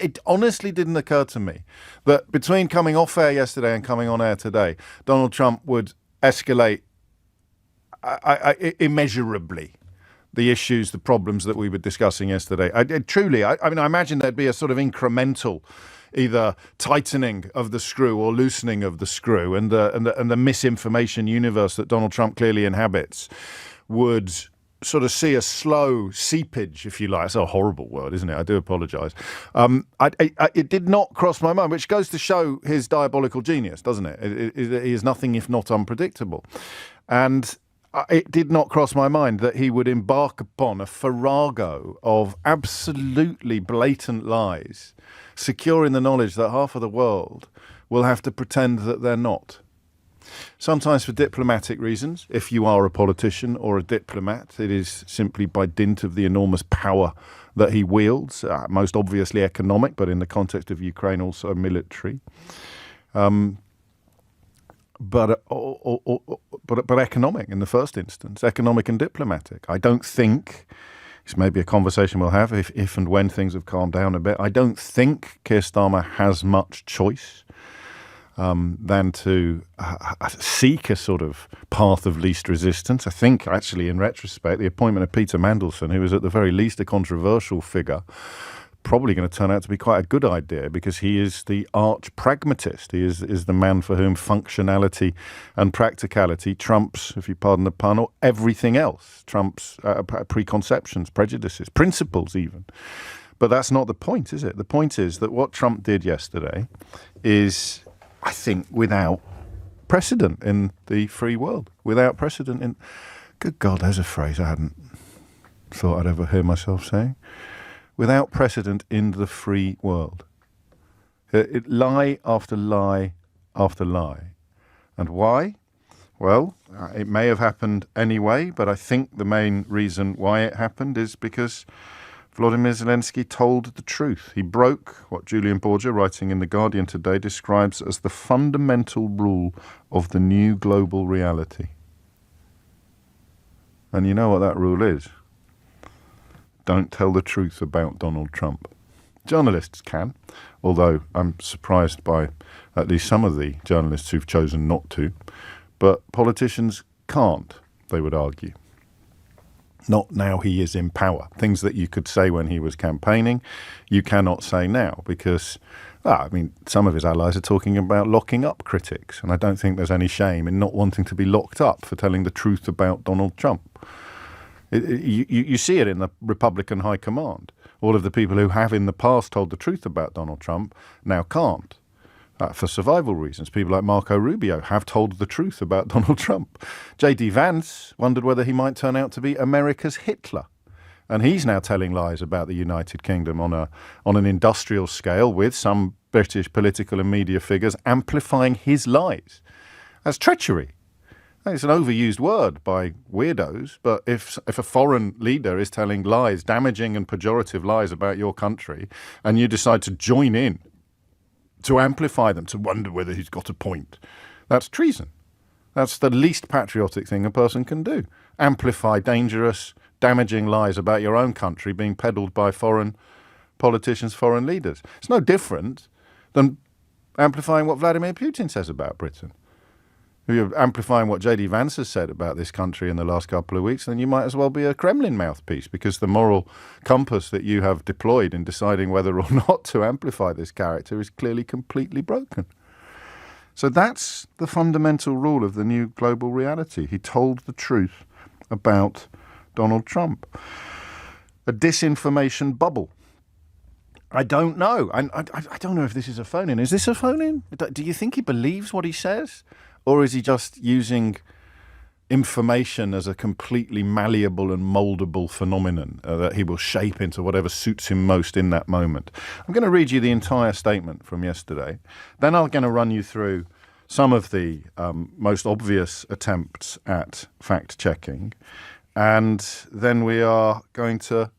it honestly didn't occur to me that between coming off air yesterday and coming on air today, Donald Trump would escalate immeasurably the issues, the problems that we were discussing yesterday. I imagine there'd be a sort of incremental either tightening of the screw or loosening of the screw, and the misinformation universe that Donald Trump clearly inhabits would sort of see a slow seepage, if you like. It's a horrible word, isn't it? I do apologise. It did not cross my mind, which goes to show his diabolical genius, doesn't it? He is nothing if not unpredictable. And it did not cross my mind that he would embark upon a farrago of absolutely blatant lies, secure in the knowledge that half of the world will have to pretend that they're not. Sometimes for diplomatic reasons. If you are a politician or a diplomat, it is simply by dint of the enormous power that he wields, most obviously economic, but in the context of Ukraine also military. But economic in the first instance, economic and diplomatic. I don't think, this may be a conversation we'll have if and when things have calmed down a bit, I don't think Keir Starmer has much choice than to seek a sort of path of least resistance. I think, actually, in retrospect, the appointment of Peter Mandelson, who is at the very least a controversial figure, probably going to turn out to be quite a good idea, because he is the arch pragmatist. He is the man for whom functionality and practicality trumps, if you pardon the pun, or everything else. Trumps preconceptions, prejudices, principles even. But that's not the point, is it? The point is that what Trump did yesterday is, I think, without precedent in the free world. Without precedent in... Good God, there's a phrase I hadn't thought I'd ever hear myself saying. Without precedent in the free world. Lie after lie after lie. And why? Well, it may have happened anyway, but I think the main reason why it happened is because Volodymyr Zelenskyy told the truth. He broke what Julian Borgia, writing in The Guardian today, describes as the fundamental rule of the new global reality. And you know what that rule is? Don't tell the truth about Donald Trump. Journalists can, although I'm surprised by at least some of the journalists who've chosen not to. But politicians can't, they would argue. Not now he is in power. Things that you could say when he was campaigning, you cannot say now, because, some of his allies are talking about locking up critics, and I don't think there's any shame in not wanting to be locked up for telling the truth about Donald Trump. You see it in the Republican high command. All of the people who have in the past told the truth about Donald Trump now can't. For survival reasons. People like Marco Rubio have told the truth about Donald Trump. JD Vance wondered whether he might turn out to be America's Hitler. And he's now telling lies about the United Kingdom on an industrial scale, with some British political and media figures amplifying his lies. That's treachery. It's an overused word by weirdos, but if a foreign leader is telling lies, damaging and pejorative lies about your country, and you decide to join in to amplify them, to wonder whether he's got a point, that's treason. That's the least patriotic thing a person can do. Amplify dangerous, damaging lies about your own country being peddled by foreign politicians, foreign leaders. It's no different than amplifying what Vladimir Putin says about Britain. If you're amplifying what JD Vance has said about this country in the last couple of weeks, then you might as well be a Kremlin mouthpiece, because the moral compass that you have deployed in deciding whether or not to amplify this character is clearly completely broken. So that's the fundamental rule of the new global reality. He told the truth about Donald Trump. A disinformation bubble. I don't know. I don't know if this is a phone-in. Is this a phone-in? Do you think he believes what he says? Or is he just using information as a completely malleable and mouldable phenomenon that he will shape into whatever suits him most in that moment? I'm going to read you the entire statement from yesterday. Then I'm going to run you through some of the most obvious attempts at fact-checking. And then we are going to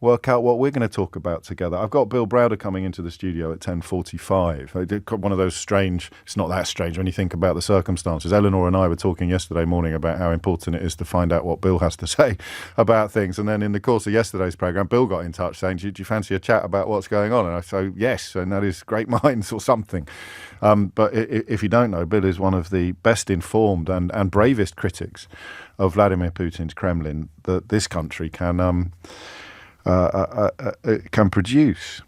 work out what we're going to talk about together. I've got Bill Browder coming into the studio at 10:45. I did one of those strange, it's not that strange when you think about the circumstances. Eleanor and I were talking yesterday morning about how important it is to find out what Bill has to say about things. And then in the course of yesterday's programme, Bill got in touch saying, do you fancy a chat about what's going on? And I said, yes, and that is great minds or something. But if you don't know, Bill is one of the best informed and bravest critics of Vladimir Putin's Kremlin that this country can produce.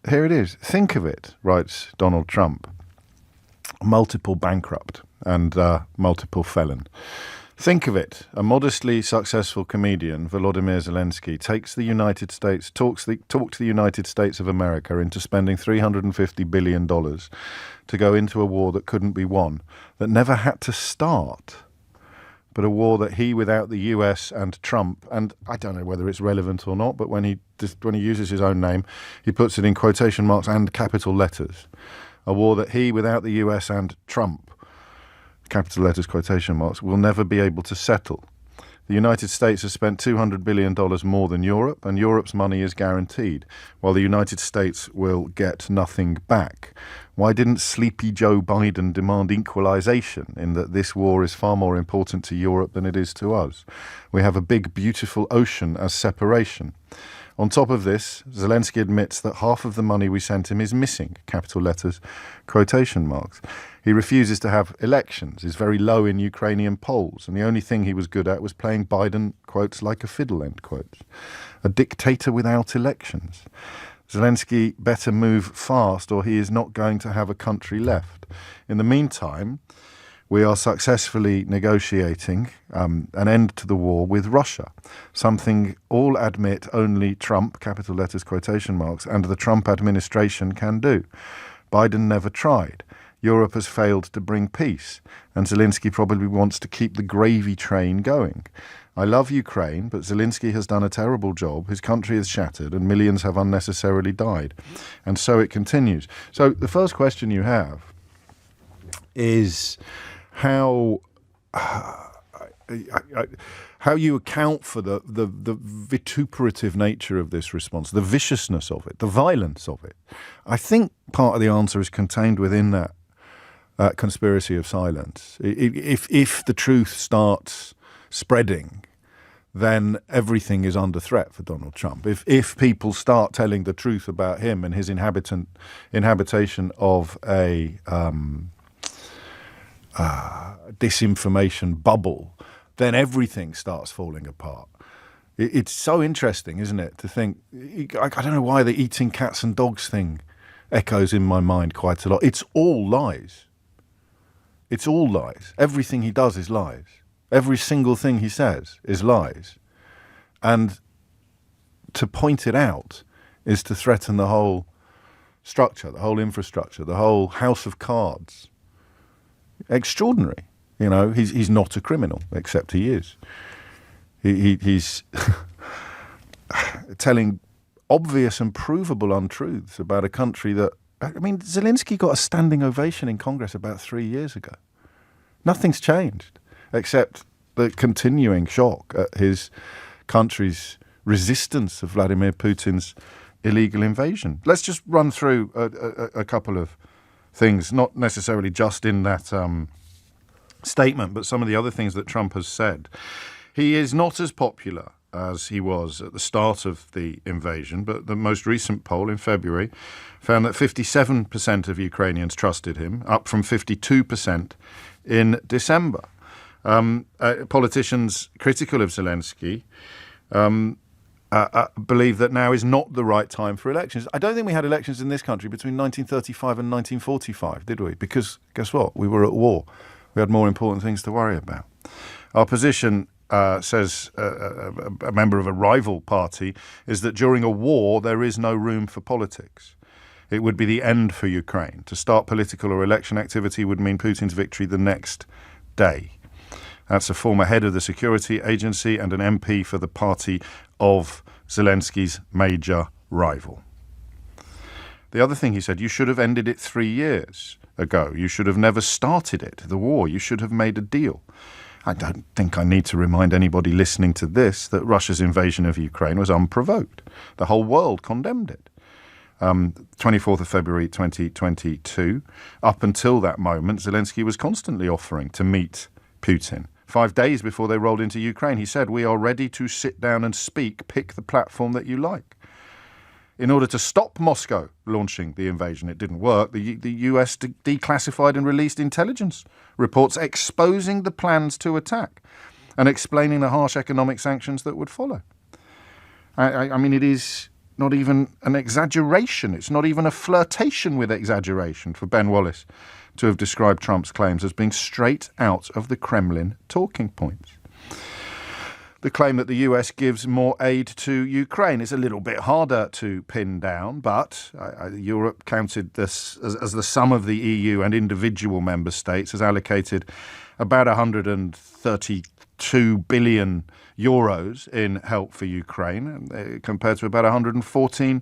Here it is. Think of it, writes Donald Trump, multiple bankrupt and multiple felon. Think of it. A modestly successful comedian, Volodymyr Zelenskyy, talks the United States of America into spending $350 billion to go into a war that couldn't be won, that never had to start, but a war that he, without the US and Trump, and I don't know whether it's relevant or not, but when he uses his own name, he puts it in quotation marks and capital letters. A war that he, without the US and Trump, capital letters, quotation marks, will never be able to settle. The United States has spent $200 billion more than Europe, and Europe's money is guaranteed, while the United States will get nothing back. Why didn't sleepy Joe Biden demand equalization, in that this war is far more important to Europe than it is to us? We have a big, beautiful ocean as separation. On top of this, Zelenskyy admits that half of the money we sent him is missing, capital letters, quotation marks. He refuses to have elections, is very low in Ukrainian polls, and the only thing he was good at was playing Biden, quotes, like a fiddle, end quotes. A dictator without elections. Zelenskyy better move fast or he is not going to have a country left. In the meantime, we are successfully negotiating an end to the war with Russia, something all admit only Trump, capital letters, quotation marks, and the Trump administration can do. Biden never tried. Europe has failed to bring peace, and Zelenskyy probably wants to keep the gravy train going. I love Ukraine, but Zelenskyy has done a terrible job. His country is shattered, and millions have unnecessarily died. And so it continues. So the first question you have is how you account for the vituperative nature of this response, the viciousness of it, the violence of it. I think part of the answer is contained within that conspiracy of silence. If the truth starts spreading, then everything is under threat for Donald Trump. If people start telling the truth about him and his inhabitation of a disinformation bubble, then everything starts falling apart. It's so interesting, isn't it, to think, I don't know why the eating cats and dogs thing echoes in my mind quite a lot. It's all lies. It's all lies. Everything he does is lies. Every single thing he says is lies. And to point it out is to threaten the whole structure, the whole infrastructure, the whole house of cards. Extraordinary. You know, he's not a criminal, except he is. He's telling obvious and provable untruths about a country that, I mean, Zelenskyy got a standing ovation in Congress about 3 years ago. Nothing's changed, except the continuing shock at his country's resistance of Vladimir Putin's illegal invasion. Let's just run through a couple of things, not necessarily just in that statement, but some of the other things that Trump has said. He is not as popular as he was at the start of the invasion, but the most recent poll in February found that 57% of Ukrainians trusted him, up from 52% in December. Politicians critical of Zelenskyy believe that now is not the right time for elections. I don't think we had elections in this country between 1935 and 1945, did we? Because guess what? We were at war. We had more important things to worry about. Our position, says a member of a rival party, is that during a war there is no room for politics. It would be the end for Ukraine. To start political or election activity would mean Putin's victory the next day. That's a former head of the security agency and an MP for the party of Zelenskyy's major rival. The other thing he said, you should have ended it 3 years ago. You should have never started it, the war. You should have made a deal. I don't think I need to remind anybody listening to this that Russia's invasion of Ukraine was unprovoked. The whole world condemned it. 24th of February 2022, up until that moment, Zelenskyy was constantly offering to meet Putin. 5 days before they rolled into Ukraine, he said, "We are ready to sit down and speak. Pick the platform that you like." In order to stop Moscow launching the invasion, it didn't work. The US declassified and released intelligence reports exposing the plans to attack and explaining the harsh economic sanctions that would follow. I mean, it is not even an exaggeration. It's not even a flirtation with exaggeration for Ben Wallace to have described Trump's claims as being straight out of the Kremlin talking points. The claim that the US gives more aid to Ukraine is a little bit harder to pin down, but Europe counted this as the sum of the EU and individual member states has allocated about 132 billion euros in help for Ukraine, compared to about 114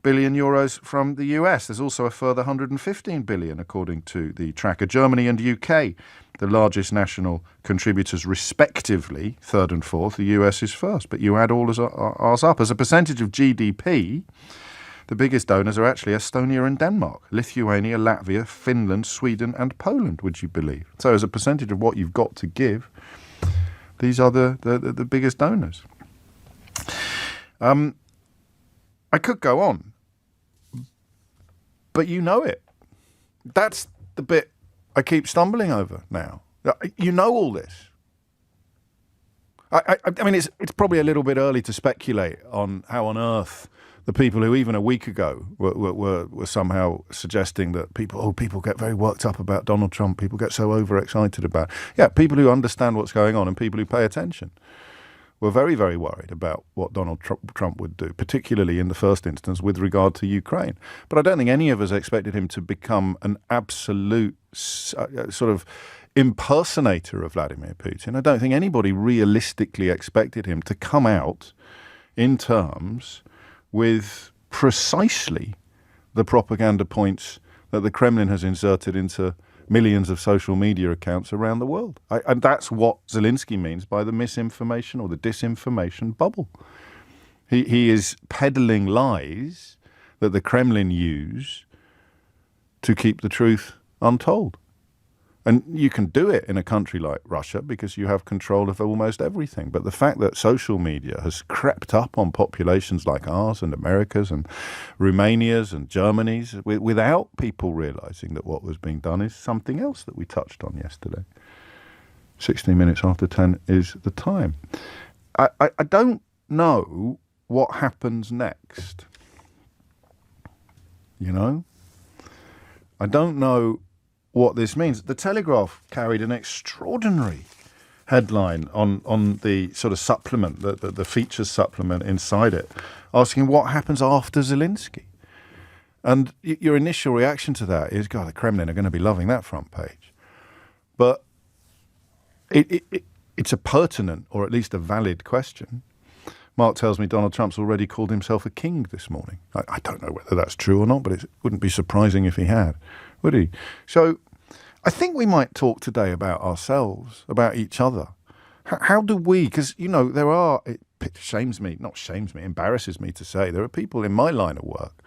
billion euros from the US. There's also a further 115 billion, according to the tracker. Germany and UK, the largest national contributors respectively, third and fourth. The US is first, but you add all ours up. As a percentage of GDP, the biggest donors are actually Estonia and Denmark, Lithuania, Latvia, Finland, Sweden and Poland, would you believe? So as a percentage of what you've got to give, these are the biggest donors. I could go on, but you know it. That's the bit I keep stumbling over now. You know all this. I mean, it's probably a little bit early to speculate on how on earth the people who even a week ago were somehow suggesting that people get very worked up about Donald Trump, people get so overexcited about. Yeah, people who understand what's going on and people who pay attention were very, very worried about what Donald Trump would do, particularly in the first instance with regard to Ukraine. But I don't think any of us expected him to become an absolute sort of impersonator of Vladimir Putin. I don't think anybody realistically expected him to come out in terms with precisely the propaganda points that the Kremlin has inserted into millions of social media accounts around the world. And that's what Zelenskyy means by the misinformation or the disinformation bubble. He is peddling lies that the Kremlin use to keep the truth untold. And you can do it in a country like Russia because you have control of almost everything. But the fact that social media has crept up on populations like ours and America's and Romania's and Germany's without people realizing that what was being done is something else that we touched on yesterday. 16 minutes after 10 is the time. I don't know what happens next. You know? I don't know what this means. The Telegraph carried an extraordinary headline on the sort of supplement, the features supplement inside it, asking what happens after Zelenskyy. And your initial reaction to that is, God, the Kremlin are going to be loving that front page. But it's a pertinent, or at least a valid question. Mark tells me Donald Trump's already called himself a king this morning. I don't know whether that's true or not, but it wouldn't be surprising if he had, would he? So I think we might talk today about ourselves, about each other. How do we, because, you know, it embarrasses me to say, there are people in my line of work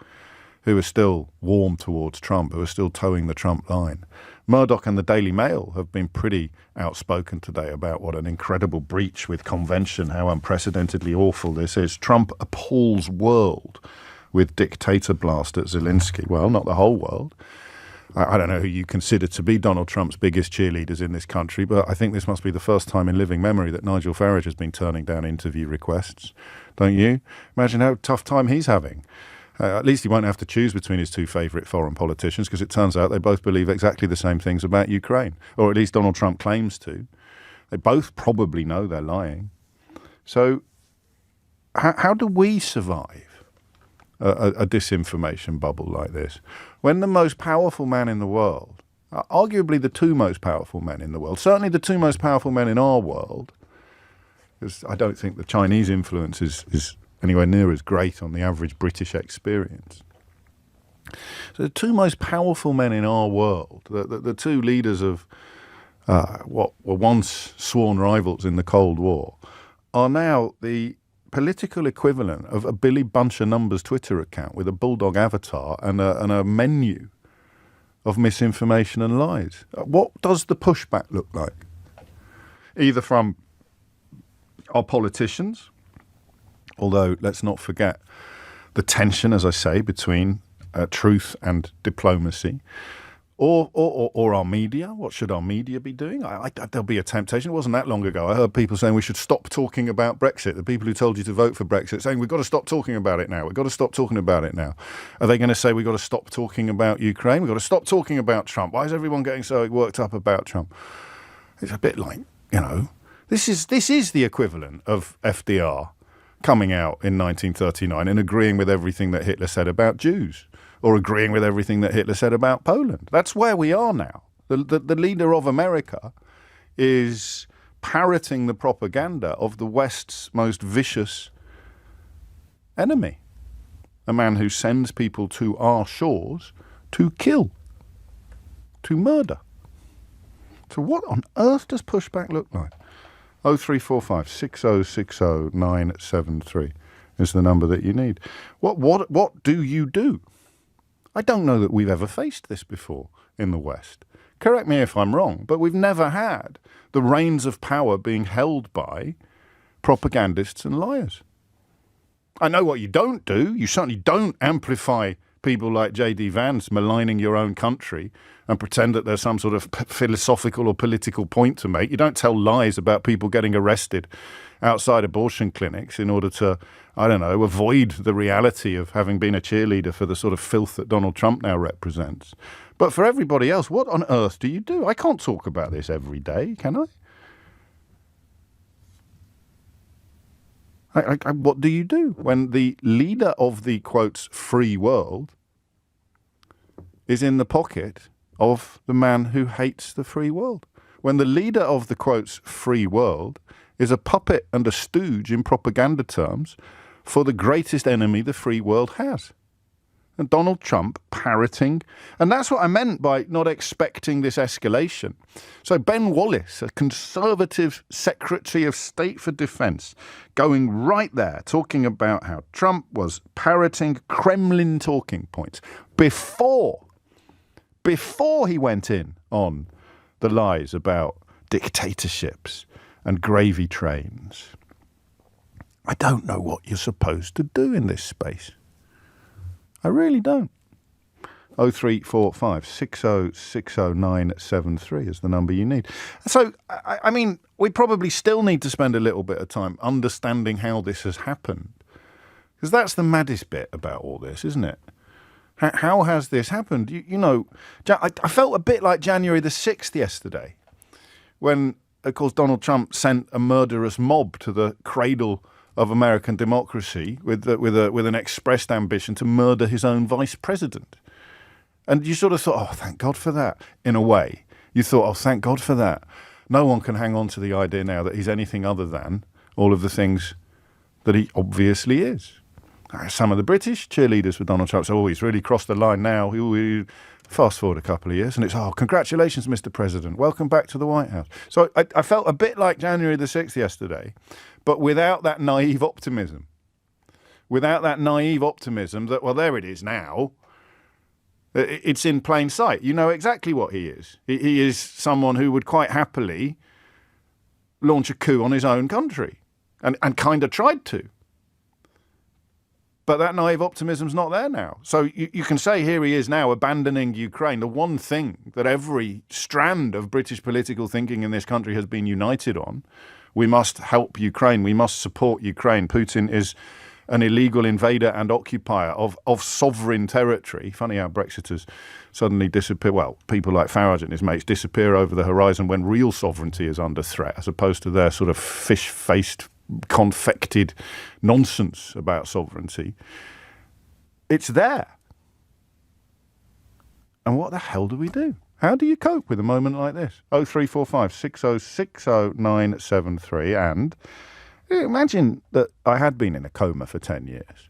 who are still warm towards Trump, who are still towing the Trump line. Murdoch and the Daily Mail have been pretty outspoken today about what an incredible breach with convention, how unprecedentedly awful this is. Trump appalls world with dictator blast at Zelenskyy. Well, not the whole world. I don't know who you consider to be Donald Trump's biggest cheerleaders in this country, but I think this must be the first time in living memory that Nigel Farage has been turning down interview requests. Don't you? Imagine how tough time he's having. At least he won't have to choose between his two favourite foreign politicians, because it turns out they both believe exactly the same things about Ukraine, or at least Donald Trump claims to. They both probably know they're lying. So how do we survive a disinformation bubble like this, when the most powerful man in the world, arguably the two most powerful men in the world, certainly the two most powerful men in our world, because I don't think the Chinese influence is anywhere near as great on the average British experience. So the two most powerful men in our world, the two leaders of what were once sworn rivals in the Cold War, are now the political equivalent of a Billy Bunch of Numbers Twitter account with a bulldog avatar and a menu of misinformation and lies. What does the pushback look like? Either from our politicians, although let's not forget the tension, as I say, between truth and diplomacy, or our media. What should our media be doing? There'll be a temptation. It wasn't that long ago I heard people saying we should stop talking about Brexit. The people who told you to vote for Brexit saying we've got to stop talking about it now. We've got to stop talking about it now. Are they going to say we've got to stop talking about Ukraine? We've got to stop talking about Trump. Why is everyone getting so worked up about Trump? It's a bit like, this is the equivalent of FDR coming out in 1939 and agreeing with everything that Hitler said about Jews, or agreeing with everything that Hitler said about Poland. That's where we are now. The leader of America is parroting the propaganda of the West's most vicious enemy, a man who sends people to our shores to kill, to murder. So what on earth does pushback look like? 0345 6060 973 is the number that you need. What do you do? I don't know that we've ever faced this before in the West. Correct me if I'm wrong, but we've never had the reins of power being held by propagandists and liars. I know what you don't do. You certainly don't amplify people like JD Vance maligning your own country and pretend that there's some sort of philosophical or political point to make. You don't tell lies about people getting arrested outside abortion clinics in order to, avoid the reality of having been a cheerleader for the sort of filth that Donald Trump now represents. But for everybody else, what on earth do you do? I can't talk about this every day, can I? What do you do when the leader of the, quotes, free world is in the pocket of the man who hates the free world? When the leader of the, quotes, free world is a puppet and a stooge in propaganda terms for the greatest enemy the free world has. And Donald Trump parroting. And that's what I meant by not expecting this escalation. So Ben Wallace, a Conservative Secretary of State for Defense, going right there, talking about how Trump was parroting Kremlin talking points before he went in on the lies about dictatorships and gravy trains. I don't know what you're supposed to do in this space. I really don't. 0345 6060 973 is the number you need. So, I mean, we probably still need to spend a little bit of time understanding how this has happened. Because that's the maddest bit about all this, isn't it? How has this happened? I felt a bit like January the 6th yesterday, when, of course, Donald Trump sent a murderous mob to the cradle of American democracy with an expressed ambition to murder his own vice president. And you sort of thought, oh, thank God for that, in a way. You thought, oh, thank God for that. No one can hang on to the idea now that he's anything other than all of the things that he obviously is. Some of the British cheerleaders for Donald Trump say, oh, he's really crossed the line now. Fast forward a couple of years and it's, oh, congratulations, Mr. President. Welcome back to the White House. So I felt a bit like January the 6th yesterday, but without that naive optimism. Without that naive optimism that, well, there it is now. It's in plain sight. You know exactly what he is. He is someone who would quite happily launch a coup on his own country and kind of tried to. But that naive optimism's not there now. So you can say here he is now abandoning Ukraine. The one thing that every strand of British political thinking in this country has been united on, we must help Ukraine, we must support Ukraine. Putin is an illegal invader and occupier of sovereign territory. Funny how Brexiters suddenly disappear. Well, people like Farage and his mates disappear over the horizon when real sovereignty is under threat, as opposed to their sort of fish-faced, confected nonsense about sovereignty. It's there. And what the hell do we do? How do you cope with a moment like this? 0345 6060 973. And imagine that I had been in a coma for 10 years.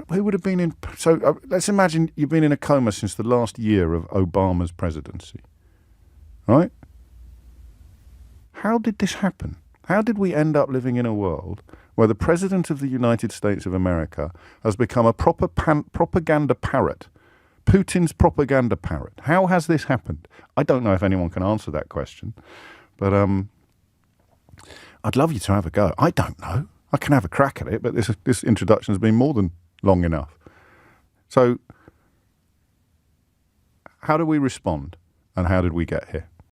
Who would have been in... So let's imagine you've been in a coma since the last year of Obama's presidency. right? How did this happen? How did we end up living in a world where the President of the United States of America has become a proper propaganda parrot, Putin's propaganda parrot? How has this happened? I don't know if anyone can answer that question, but I'd love you to have a go. I don't know. I can have a crack at it, but this introduction has been more than long enough. So how do we respond, and how did we get here?